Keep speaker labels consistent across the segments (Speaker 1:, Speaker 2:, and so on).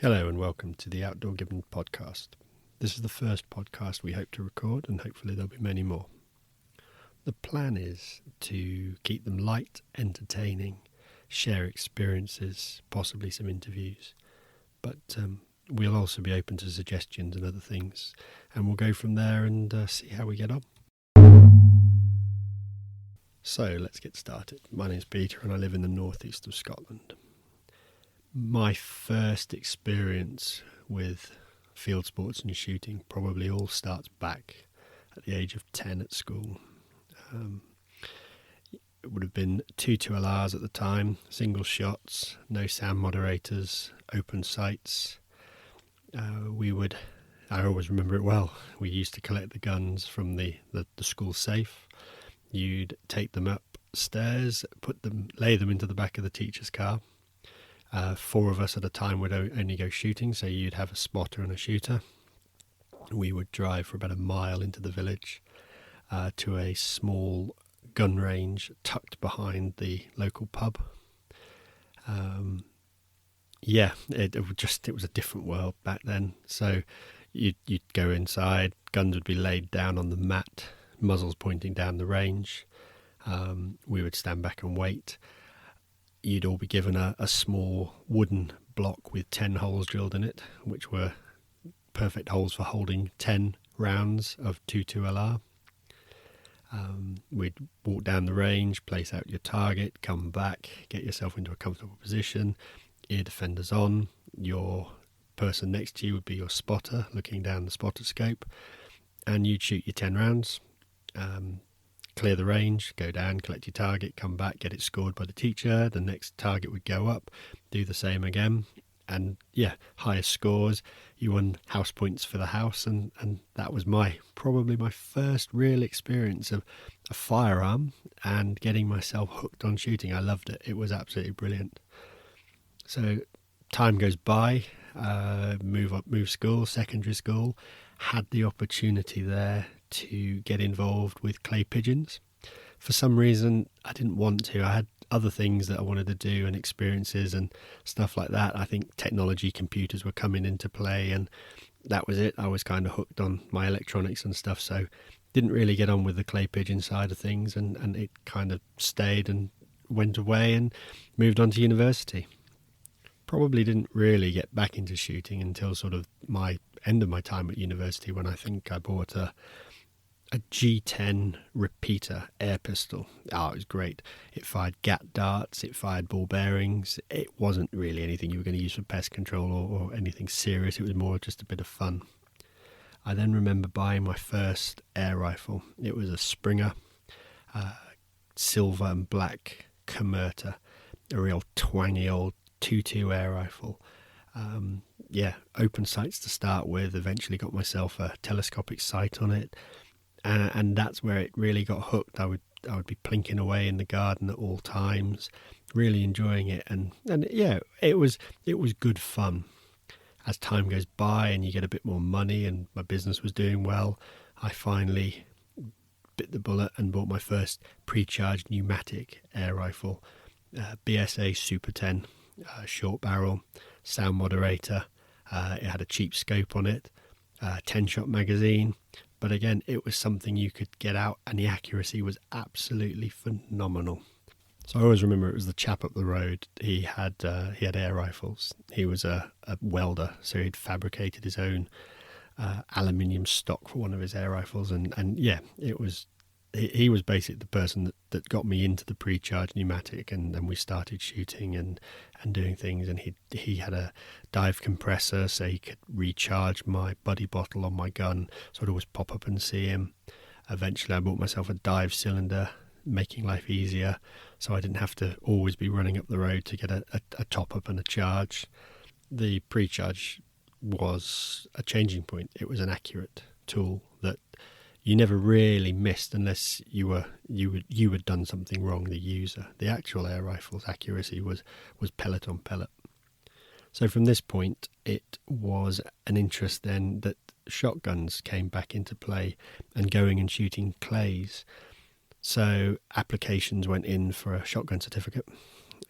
Speaker 1: Hello and welcome to the Outdoor Gibbon Podcast. This is the first podcast we hope to record, and hopefully there'll be many more. The plan is to keep them light, entertaining, share experiences, possibly some interviews, but we'll also be open to suggestions and other things, and we'll go from there and see how we get on. So let's get started. My name's Peter and I live in the northeast of Scotland. My first experience with field sports and shooting probably all starts back at the age of 10 at school. It would have been 2.2 LRs at the time, single shots, no sound moderators, open sights. I always remember it well, we used to collect the guns from the school safe. You'd take them upstairs, lay them into the back of the teacher's car. 4 of us at a time would only go shooting, so you'd have a spotter and a shooter. We would drive for about a mile into the village to a small gun range tucked behind the local pub. It was a different world back then. So you'd go inside, guns would be laid down on the mat, muzzles pointing down the range. We would stand back and wait. You'd all be given a small wooden block with 10 holes drilled in it, which were perfect holes for holding 10 rounds of 2.2 LR. We'd walk down the range, place out your target, come back, get yourself into a comfortable position, ear defenders on. Your person next to you would be your spotter, looking down the spotter scope, and you'd shoot your 10 rounds. Clear the range, go down, collect your target, come back, get it scored by the teacher. The next target would go up, do the same again. And highest scores, you won house points for the house. And that was probably my first real experience of a firearm and getting myself hooked on shooting. I loved it. It was absolutely brilliant. So time goes by, move school, secondary school, had the opportunity there to get involved with clay pigeons. For some reason, I didn't want to. I had other things that I wanted to do and experiences and stuff like that. I think technology, computers were coming into play, and that was it. I was kind of hooked on my electronics and stuff, so didn't really get on with the clay pigeon side of things, and it kind of stayed and went away and moved on to university. Probably didn't really get back into shooting until sort of my end of my time at university, when I think I bought a G10 repeater air pistol. Oh, it was great. It fired gat darts, it fired ball bearings. It wasn't really anything you were going to use for pest control or anything serious. It was more just a bit of fun. I then remember buying my first air rifle. It was a Springer, silver and black Commerta, a real twangy old 2.2 air rifle. Open sights to start with. Eventually got myself a telescopic sight on it. And that's where it really got hooked. I would be plinking away in the garden at all times, really enjoying it, and it was good fun. As time goes by and you get a bit more money, and my business was doing well, I finally bit the bullet and bought my first pre-charged pneumatic air rifle, BSA Super 10, short barrel, sound moderator. It had a cheap scope on it, 10-shot magazine. But again, it was something you could get out, and the accuracy was absolutely phenomenal. So I always remember it was the chap up the road. He had air rifles. He was a welder, so he'd fabricated his own aluminium stock for one of his air rifles, and it was. He was basically the person that got me into the pre-charged pneumatic, and then we started shooting and doing things. And he had a dive compressor, so he could recharge my buddy bottle on my gun, so I'd always pop up and see him. Eventually I bought myself a dive cylinder, making life easier, so I didn't have to always be running up the road to get a top-up and a charge. The pre-charge was a changing point. It was an accurate tool that you never really missed unless you had done something wrong, the user. The actual air rifle's accuracy was pellet on pellet. So from this point, it was an interest then that shotguns came back into play, and going and shooting clays. So applications went in for a shotgun certificate,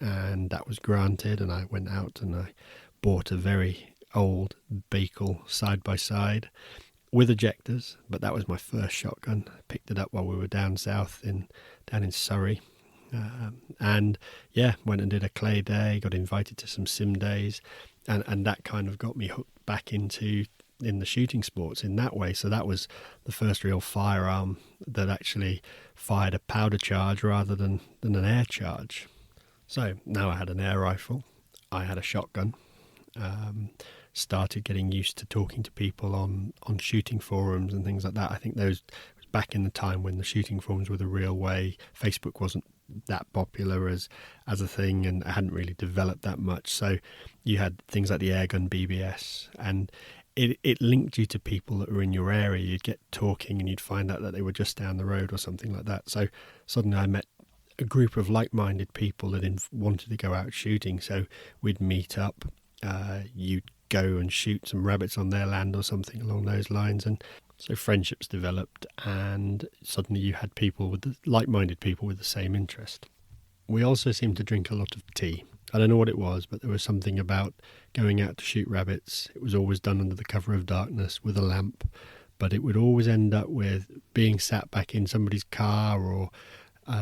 Speaker 1: and that was granted, and I went out and I bought a very old Bakel side-by-side with ejectors, but that was my first shotgun. I picked it up while we were down south down in Surrey. And yeah, went and did a clay day, got invited to some sim days, and that kind of got me hooked back in the shooting sports in that way. So that was the first real firearm that actually fired a powder charge rather than an air charge. So now I had an air rifle, I had a shotgun, started getting used to talking to people on shooting forums and things like that. I think those was back in the time when the shooting forums were the real way. Facebook wasn't that popular as a thing, and it hadn't really developed that much. So you had things like the airgun BBS, and it linked you to people that were in your area. You'd get talking and you'd find out that they were just down the road or something like that. So suddenly I met a group of like-minded people that wanted to go out shooting. So we'd meet up, you'd go and shoot some rabbits on their land or something along those lines, and so friendships developed, and suddenly you had like-minded people with the same interest. We also seemed to drink a lot of tea. I don't know what it was, but there was something about going out to shoot rabbits. It was always done under the cover of darkness with a lamp, but it would always end up with being sat back in somebody's car or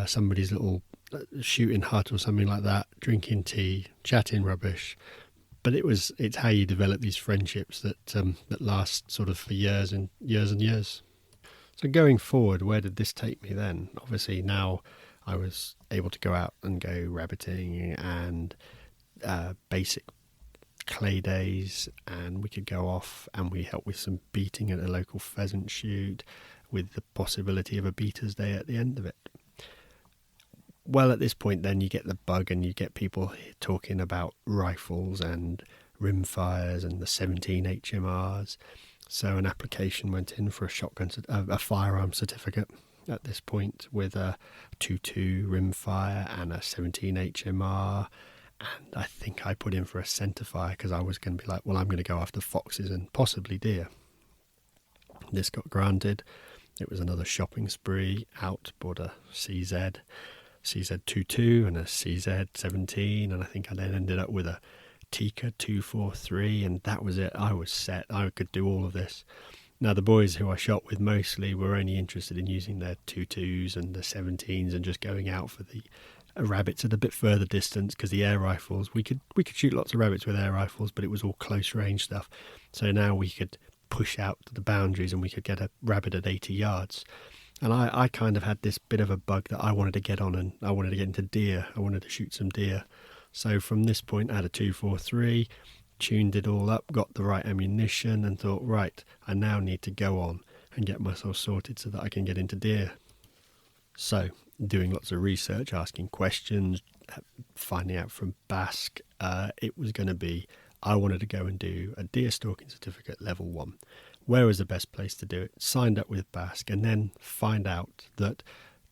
Speaker 1: somebody's little shooting hut or something like that, drinking tea, chatting rubbish. But it's how you develop these friendships that last sort of for years and years and years. So going forward, where did this take me then? Obviously now I was able to go out and go rabbiting and basic clay days, and we could go off and we helped with some beating at a local pheasant shoot with the possibility of a beaters day at the end of it. Well, at this point then you get the bug and you get people talking about rifles and rimfires and the 17 HMRs. So an application went in for a firearm certificate at this point with a 2.2 rimfire and a 17 HMR. And I think I put in for a centerfire because I was going to be like, well, I'm going to go after foxes and possibly deer. This got granted. It was another shopping spree out, bought a CZ22 and a CZ17, and I think I then ended up with a Tikka 243, and that was it. I was set. I could do all of this. Now, the boys who I shot with mostly were only interested in using their 2.2s and the 17s and just going out for the rabbits at a bit further distance, because the air rifles, we could shoot lots of rabbits with air rifles, but it was all close range stuff. So now we could push out to the boundaries and we could get a rabbit at 80 yards. And I kind of had this bit of a bug that I wanted to get on, and I wanted to get into deer. I wanted to shoot some deer. So from this point, I had a 243, tuned it all up, got the right ammunition, and thought, right, I now need to go on and get myself sorted so that I can get into deer. So doing lots of research, asking questions, finding out from Basque, it was going to be, I wanted to go and do a Deer Stalking Certificate Level 1. Where was the best place to do it? Signed up with Basque, and then find out that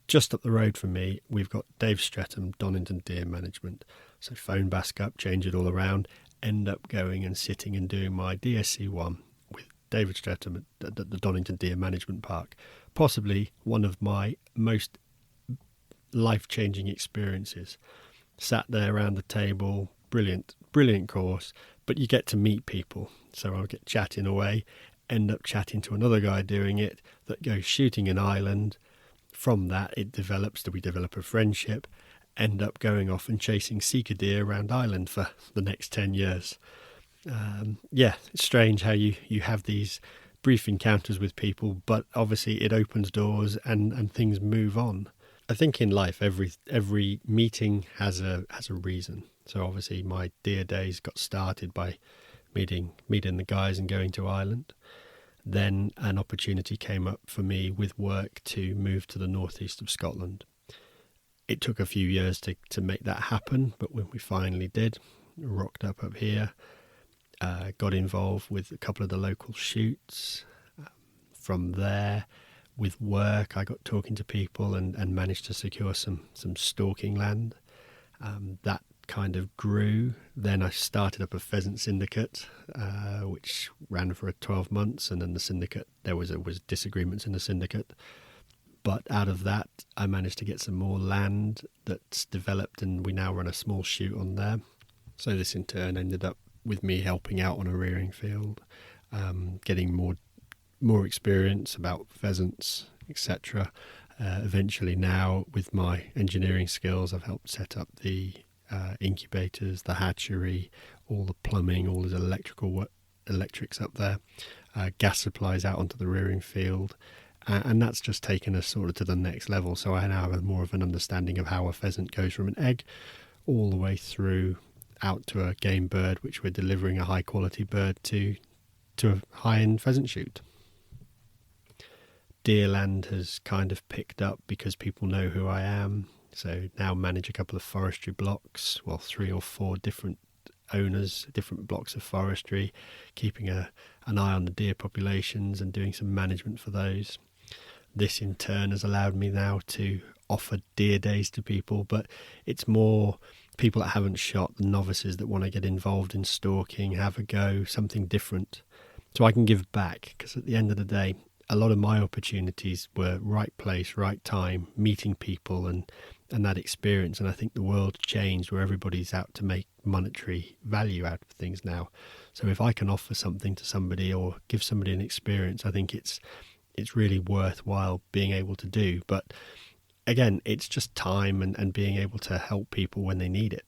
Speaker 1: just up the road from me, we've got Dave Streatham, Donington Deer Management. So phone Basque up, change it all around, end up going and sitting and doing my DSC1 with David Streatham at the Donington Deer Management Park. Possibly one of my most life-changing experiences. Sat there around the table, brilliant course, but you get to meet people. So I'll get chatting away, end up chatting to another guy doing it that goes shooting an island. From that, we develop a friendship, end up going off and chasing sika deer around Ireland for the next 10 years. It's strange how you have these brief encounters with people, but obviously it opens doors and things move on. I think in life, every meeting has a reason. So obviously my deer days got started by meeting the guys and going to Ireland. Then an opportunity came up for me with work to move to the northeast of Scotland. It took a few years to make that happen, but when we finally did, rocked up here, got involved with a couple of the local shoots. From there, with work, I got talking to people and managed to secure some stalking land. That kind of grew. Then I started up a pheasant syndicate, which ran for 12 months, and then the syndicate, there was disagreements in the syndicate. But out of that, I managed to get some more land that's developed, and we now run a small shoot on there. So this in turn ended up with me helping out on a rearing field, getting more experience about pheasants, etc. Eventually now, with my engineering skills, I've helped set up the incubators, the hatchery, all the plumbing, all the electrics up there, gas supplies out onto the rearing field, and that's just taken us sort of to the next level. So I now have more of an understanding of how a pheasant goes from an egg all the way through out to a game bird, which we're delivering a high quality bird to a high-end pheasant shoot. Deerland has kind of picked up because people know who I am. So now manage a couple of forestry blocks, 3 or 4 different owners, different blocks of forestry, keeping an eye on the deer populations and doing some management for those. This in turn has allowed me now to offer deer days to people, but it's more people that haven't shot, the novices that want to get involved in stalking, have a go, something different. So I can give back, because at the end of the day, a lot of my opportunities were right place, right time, meeting people and that experience. And I think the world changed where everybody's out to make monetary value out of things now. So if I can offer something to somebody or give somebody an experience, I think it's really worthwhile being able to do. But again, it's just time and being able to help people when they need it.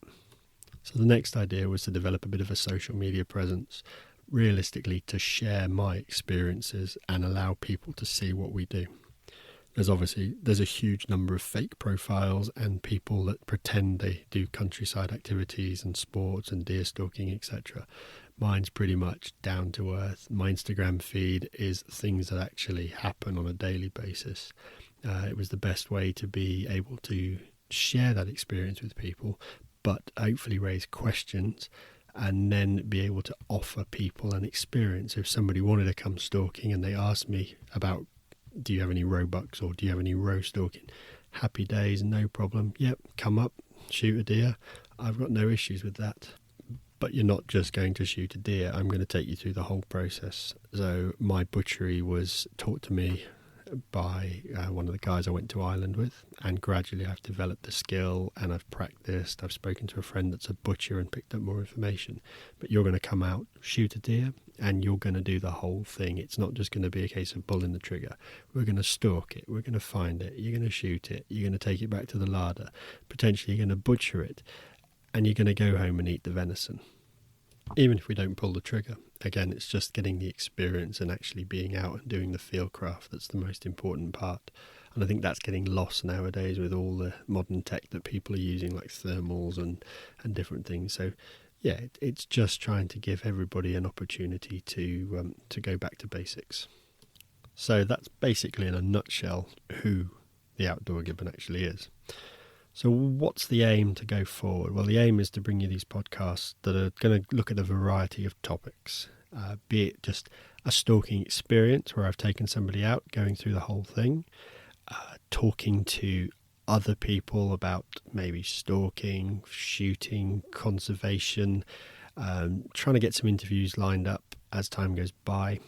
Speaker 1: So the next idea was to develop a bit of a social media presence, realistically to share my experiences and allow people to see what we do. There's a huge number of fake profiles and people that pretend they do countryside activities and sports and deer stalking, etc. Mine's pretty much down to earth. My Instagram feed is things that actually happen on a daily basis. It was the best way to be able to share that experience with people, but hopefully raise questions and then be able to offer people an experience. If somebody wanted to come stalking and they asked me about, do you have any roebucks or do you have any roe stalking? Happy days, no problem. Yep, come up, shoot a deer. I've got no issues with that. But you're not just going to shoot a deer. I'm going to take you through the whole process. So my butchery was taught to me by one of the guys I went to Ireland with, and gradually I've developed the skill and I've practiced. I've spoken to a friend that's a butcher and picked up more information. But you're going to come out, shoot a deer, and you're going to do the whole thing. It's not just going to be a case of pulling the trigger. We're going to stalk it, we're going to find it, you're going to shoot it, you're going to take it back to the larder, potentially you're going to butcher it, and you're going to go home and eat the venison. Even if we don't pull the trigger, again, it's just getting the experience and actually being out and doing the field craft that's the most important part. And I think that's getting lost nowadays with all the modern tech that people are using, like thermals and different things. So yeah, it's just trying to give everybody an opportunity to go back to basics. So that's basically in a nutshell who the Outdoor Gibbon actually is. So what's the aim to go forward? Well, the aim is to bring you these podcasts that are going to look at a variety of topics, be it just a stalking experience where I've taken somebody out, going through the whole thing, talking to other people about maybe stalking, shooting, conservation, trying to get some interviews lined up as time goes by.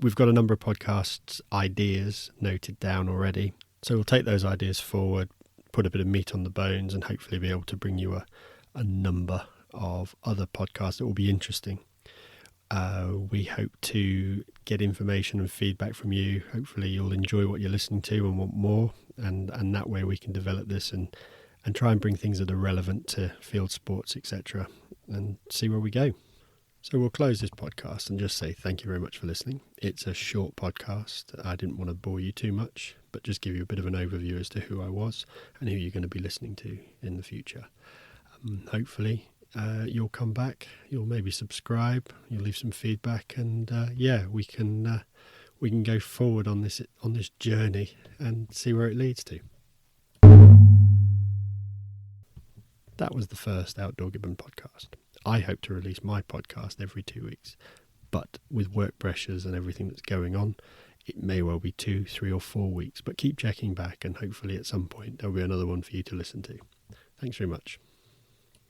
Speaker 1: We've got a number of podcasts ideas noted down already, so we'll take those ideas forward, put a bit of meat on the bones, and hopefully be able to bring you a number of other podcasts that will be interesting. We hope to get information and feedback from you. Hopefully you'll enjoy what you're listening to and want more, and that way we can develop this and try and bring things that are relevant to field sports, etc., and see where we go. So we'll close this podcast and just say thank you very much for listening. It's a short podcast. I didn't want to bore you too much, but just give you a bit of an overview as to who I was and who you're going to be listening to in the future. Hopefully you'll come back, you'll maybe subscribe, you'll leave some feedback, and we can go forward on this journey and see where it leads to. That was the first Outdoor Gibbon podcast. I hope to release my podcast every 2 weeks, but with work pressures and everything that's going on, it may well be 2, 3 or 4 weeks, but keep checking back and hopefully at some point there'll be another one for you to listen to. Thanks very much.